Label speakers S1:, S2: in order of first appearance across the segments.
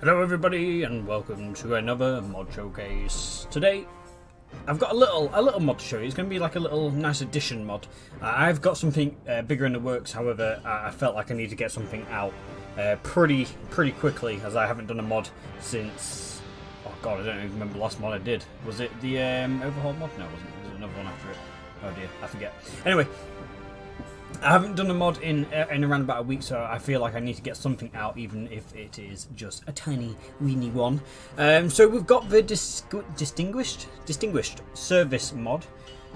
S1: Hello everybody and welcome to another mod showcase. Today I've got a little mod to show you. It's going to be like a little nice addition mod. I've got something bigger in the works, however I felt like I need to get something out pretty quickly, as I haven't done a mod since, oh god, I don't even remember the last mod I did. Was it the overhaul mod? No, it wasn't. There was another one after it. Oh dear, I forget. Anyway, I haven't done a mod in around about a week, so I feel like I need to get something out, even if it is just a tiny, weeny one. So we've got the distinguished service mod.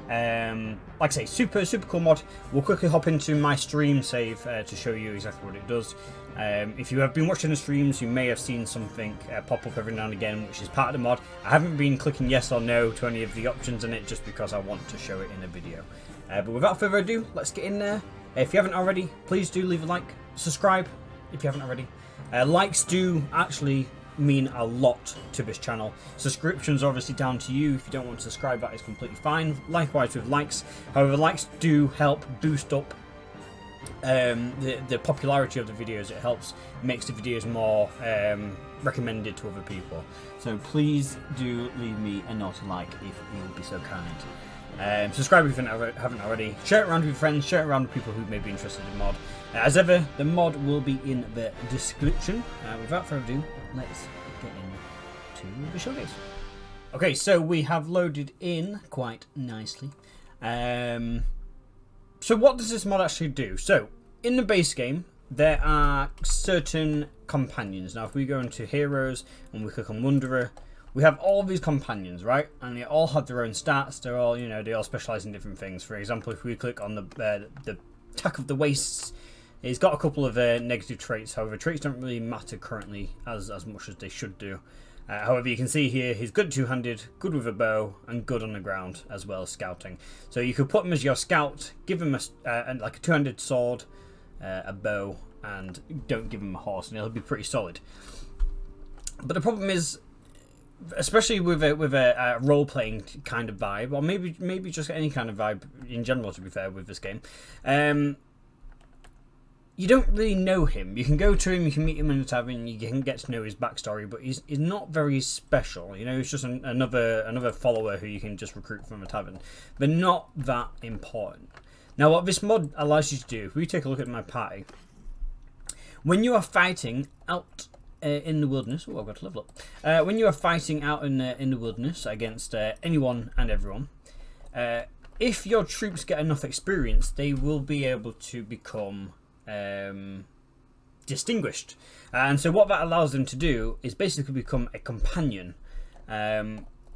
S1: Like I say, super cool mod. We'll quickly hop into my stream save to show you exactly what it does. If you have been watching the streams, you may have seen something pop up every now and again, which is part of the mod. I haven't been clicking yes or no to any of the options in it, just because I want to show it in a video. But without further ado, let's get in there. If you haven't already, please do leave a like, subscribe if you haven't already. Likes do actually mean a lot to this channel. Subscriptions are obviously down to you. If you don't want to subscribe, that is completely fine. Likewise with likes. However, likes do help boost up the popularity of the videos. It helps, makes the videos more recommended to other people. So please do leave me a note like if you would be so kind. Subscribe if you haven't already. Share it around with your friends. Share it around with people who may be interested in mod. As ever, the mod will be in the description. Without further ado, let's get into the showcase. Okay, so we have loaded in quite nicely. So what does this mod actually do? So in the base game, there are certain companions. Now, if we go into Heroes and we click on Wanderer, we have all these companions, right? And they all have their own stats. They're all, they all specialize in different things. For example, if we click on the attack of the wastes, he's got a couple of negative traits. However, traits don't really matter currently as much as they should do. However, you can see here he's good two-handed, good with a bow, and good on the ground, as well as scouting. So you could put him as your scout, give him like a two-handed sword, a bow, and don't give him a horse, and he'll be pretty solid. But the problem is, especially with a role-playing kind of vibe, or maybe just any kind of vibe in general, to be fair, with this game, you don't really know him. You can go to him, you can meet him in a tavern, you can get to know his backstory, but he's not very special. He's just another follower who you can just recruit from a tavern. They're not that important. Now, what this mod allows you to do, if we take a look at my party, when you are fighting out in the wilderness, oh, I've got to level up. When you are fighting out in the wilderness against anyone and everyone, if your troops get enough experience, they will be able to become distinguished. And so what that allows them to do is basically become a companion.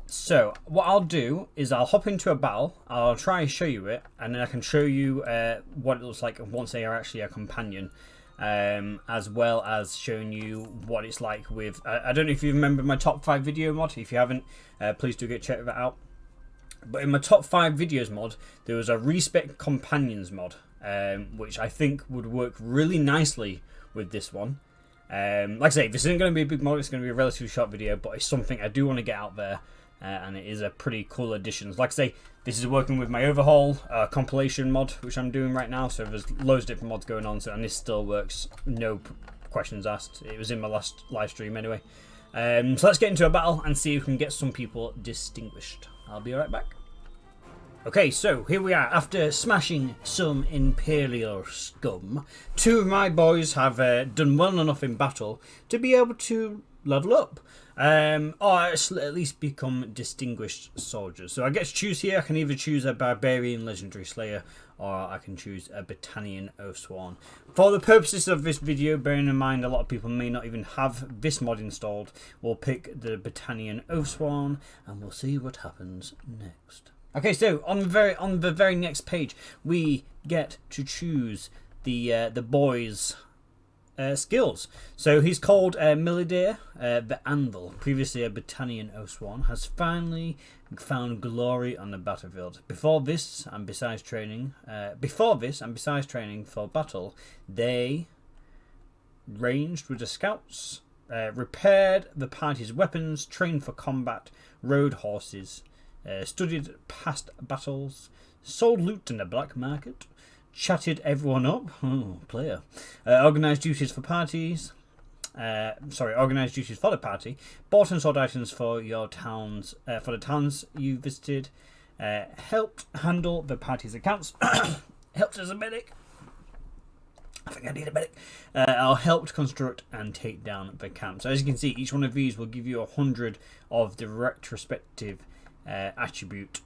S1: So what I'll do is I'll hop into a battle, I'll try and show you it, and then I can show you what it looks like once they are actually a companion. As well as showing you what it's like with I don't know if you remember my top 5 video mod. If you haven't, please do check that out. But in my top 5 videos mod, there was a respec companions mod, which I think would work really nicely with this one. Like I say, this isn't going to be a big mod, it's going to be a relatively short video, but it's something I do want to get out there. And it is a pretty cool addition. Like I say, this is working with my overhaul compilation mod, which I'm doing right now. So there's loads of different mods going on, and this still works, no questions asked. It was in my last live stream anyway. So let's get into a battle and see if we can get some people distinguished. I'll be right back. Okay, so here we are. After smashing some Imperial scum, 2 of my boys have done well enough in battle to be able to level up. Or at least become distinguished soldiers. So I get to choose here. I can either choose a barbarian legendary slayer, or I can choose a battalion oathsworn. For the purposes of this video, bearing in mind a lot of people may not even have this mod installed, we'll pick the battalion oathsworn and we'll see what happens next. Okay, so on the very next page we get to choose the boys skills. So he's called Milidair, the Anvil, previously a battalion oathsworn, has finally found glory on the battlefield. Before this and besides training for battle, they ranged with the scouts, repaired the party's weapons, trained for combat, rode horses, studied past battles, sold loot in the black market, chatted everyone up, player, organised duties for parties, organized duties for the party, bought and sold items for your towns, for the towns you visited, helped handle the party's accounts, helped as a medic. I think I need a medic. Or helped construct and take down the camp. So as you can see, each one of these will give you 100 of the retrospective attribute,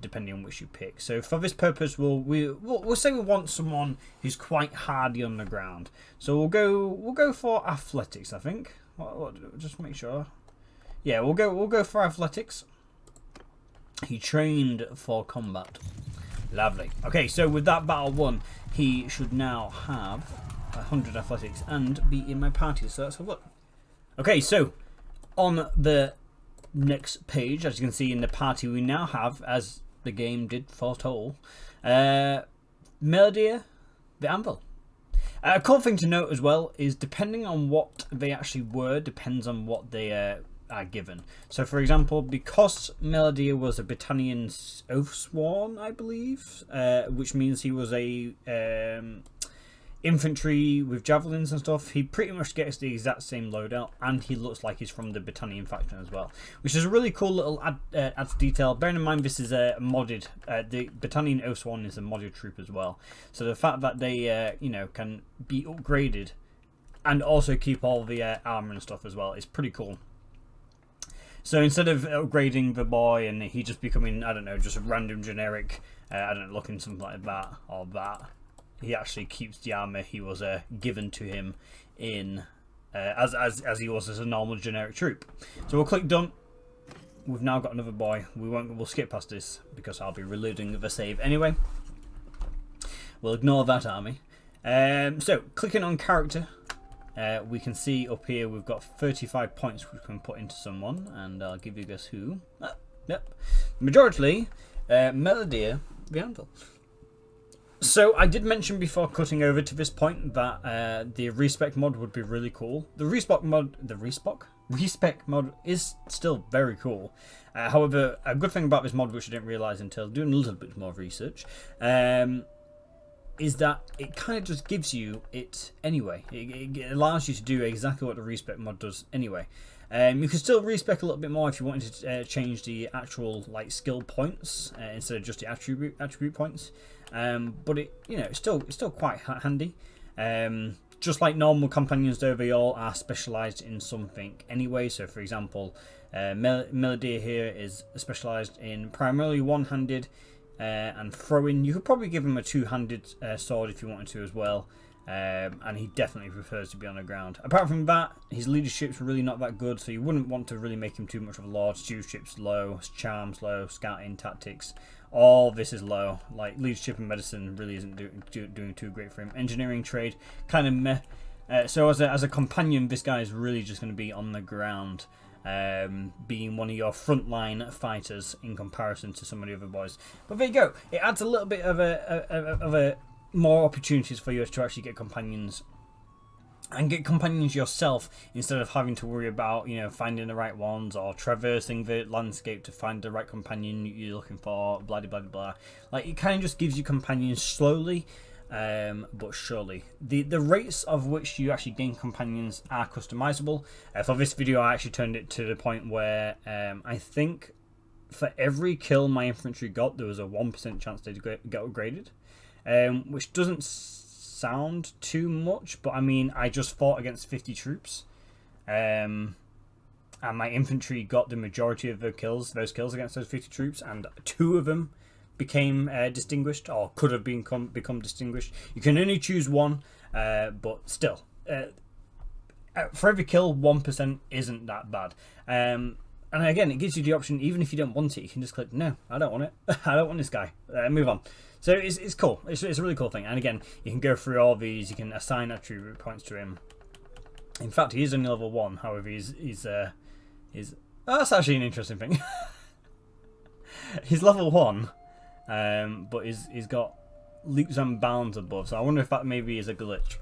S1: depending on which you pick. So for this purpose, we'll say we want someone who's quite hardy on the ground. So we'll go for athletics. I think. Just make sure. Yeah, we'll go for athletics. He trained for combat. Lovely. Okay, so with that battle won, he should now have 100 athletics and be in my party. So let's have a look. Okay, so on the next page, as you can see in the party, we now have, as the game did foretold, Bannerlord, the Anvil. A cool thing to note as well is depending on what they actually were, depends on what they are given. So for example, because Bannerlord was a Britannian Oathsworn, I believe, which means he was a infantry with javelins and stuff, he pretty much gets the exact same loadout, and he looks like he's from the Britannian faction as well, which is a really cool little add to detail. Bearing in mind this is a modded, the Britannian Oathsworn is a modded troop as well, so the fact that they can be upgraded and also keep all the armor and stuff as well is pretty cool. So instead of upgrading the boy and he just becoming, I don't know, just a random generic, I don't know, looking something like that or that, he actually keeps the armor he was given to him in as he was as a normal generic troop. So we'll click done. We've now got another boy. We'll skip past this because I'll be reloading the save anyway. We'll ignore that army. So clicking on character, we can see up here we've got 35 points we can put into someone, and I'll give you a guess who. Yep, majority Bannerlord the Anvil. So I did mention before cutting over to this point that the respec mod would be really cool. The respec mod is still very cool. However, a good thing about this mod, which I didn't realise until doing a little bit more research, is that it kind of just gives you it anyway. It allows you to do exactly what the respec mod does anyway. You can still respec a little bit more if you wanted to change the actual skill points instead of just the attribute points. But it's still quite handy. Just like normal companions though, they all are specialised in something anyway. So for example, Bannerlord here is specialised in primarily one-handed and throwing. You could probably give him a two-handed sword if you wanted to as well. And he definitely prefers to be on the ground. Apart from that, his leadership's really not that good, so you wouldn't want to really make him too much of a lord. Stewardship's low, charm's low, scouting, tactics, all this is low. Like leadership and medicine really isn't doing too great for him. Engineering, trade, kind of meh. So as a companion, this guy is really just going to be on the ground, being one of your frontline fighters in comparison to some of the other boys. But there you go. It adds a little bit of a more opportunities for you to actually get companions and get companions yourself instead of having to worry about finding the right ones or traversing the landscape to find the right companion you're looking for, blah blah blah. Like, it kind of just gives you companions slowly but surely. The rates of which you actually gain companions are customizable. For this video I actually turned it to the point where I think for every kill my infantry got, there was a 1% chance they'd get upgraded. Which doesn't sound too much, but I mean, I just fought against 50 troops, and my infantry got the majority of those kills against those 50 troops, and 2 of them became distinguished, or could have become distinguished. You can only choose 1, but still, for every kill, 1% isn't that bad. And again, it gives you the option, even if you don't want it, you can just click, no, I don't want it. I don't want this guy. Move on. So it's cool. It's a really cool thing. And again, you can go through all these. You can assign attribute points to him. In fact, he is only level 1. However, he's oh, that's actually an interesting thing. He's level 1, but he's got leaps and bounds above. So I wonder if that maybe is a glitch.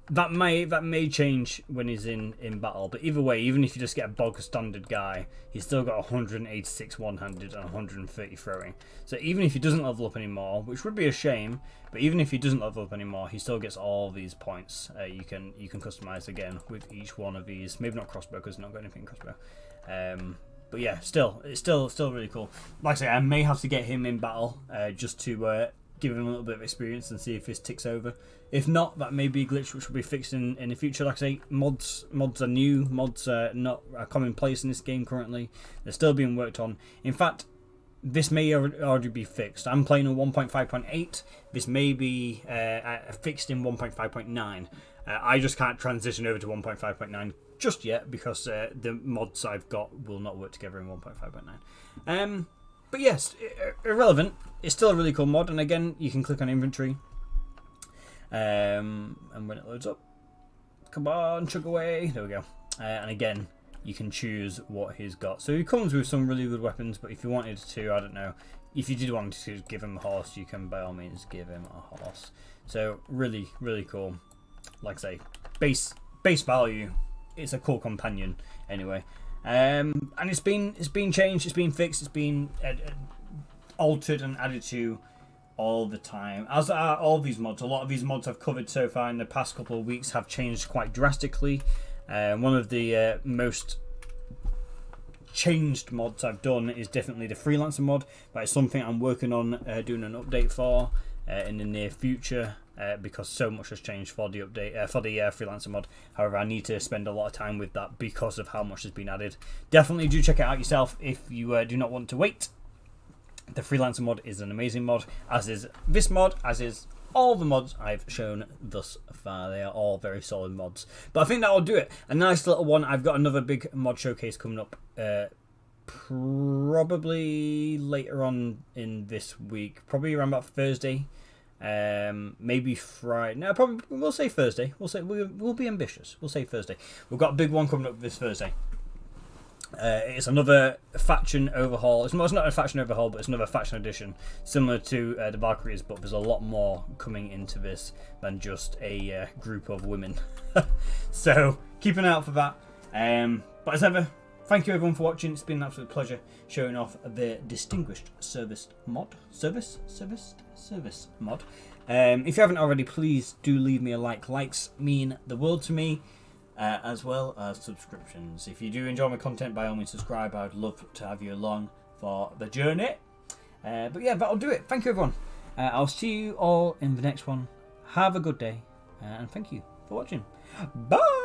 S1: that may change when he's in battle, but either way, even if you just get a bog standard guy, he's still got 186 one-handed and 130 throwing. So even if he doesn't level up anymore, which would be a shame, but even if he doesn't level up anymore, he still gets all these points. You can customize again with each one of these. Maybe not crossbow because he's not got anything in crossbow. But yeah, it's still really cool. Like I say, I may have to get him in battle just to give him a little bit of experience and see if this ticks over. If not, that may be a glitch which will be fixed in the future. Like I say, mods are new. Mods are not a commonplace in this game currently. They're still being worked on. In fact, this may already be fixed. I'm playing on 1.5.8. This may be fixed in 1.5.9. I just can't transition over to 1.5.9 just yet because the mods I've got will not work together in 1.5.9. But yes, irrelevant. It's still a really cool mod, and again, you can click on inventory. And when it loads up, come on, chug away. There we go. And again, you can choose what he's got. So he comes with some really good weapons, but if you wanted to, I don't know, if you did want to give him a horse, you can by all means give him a horse. So really, really cool. Like I say, base value. It's a cool companion anyway. And it's been changed, it's been fixed, it's been altered and added to all the time, as are all these mods. A lot of these mods I've covered so far in the past couple of weeks have changed quite drastically. One of the most changed mods I've done is definitely the freelancer mod. That is something I'm working on doing an update for in the near future. Because so much has changed for the update for the freelancer mod. However, I need to spend a lot of time with that because of how much has been added. Definitely do check it out yourself if you do not want to wait. The freelancer mod is an amazing mod, as is this mod, as is all the mods I've shown thus far. They are all very solid mods. But I think that'll do it. A nice little one. I've got another big mod showcase coming up. Probably later on in this week. Probably around about Thursday. Maybe Friday. No, probably we'll say Thursday. We'll be ambitious. We'll say Thursday. We've got a big one coming up this Thursday. It's another faction overhaul. It's not a faction overhaul, but it's another faction edition, similar to the Valkyries. But there's a lot more coming into this than just a group of women. So keep an eye out for that. But as ever, thank you everyone for watching. It's been an absolute pleasure showing off the distinguished service mod. Service mod. If you haven't already, please do leave me a like. Likes mean the world to me, as well as subscriptions. If you do enjoy my content, by all means subscribe. I'd love to have you along for the journey. But yeah, that'll do it. Thank you everyone. I'll see you all in the next one. Have a good day, and thank you for watching. Bye.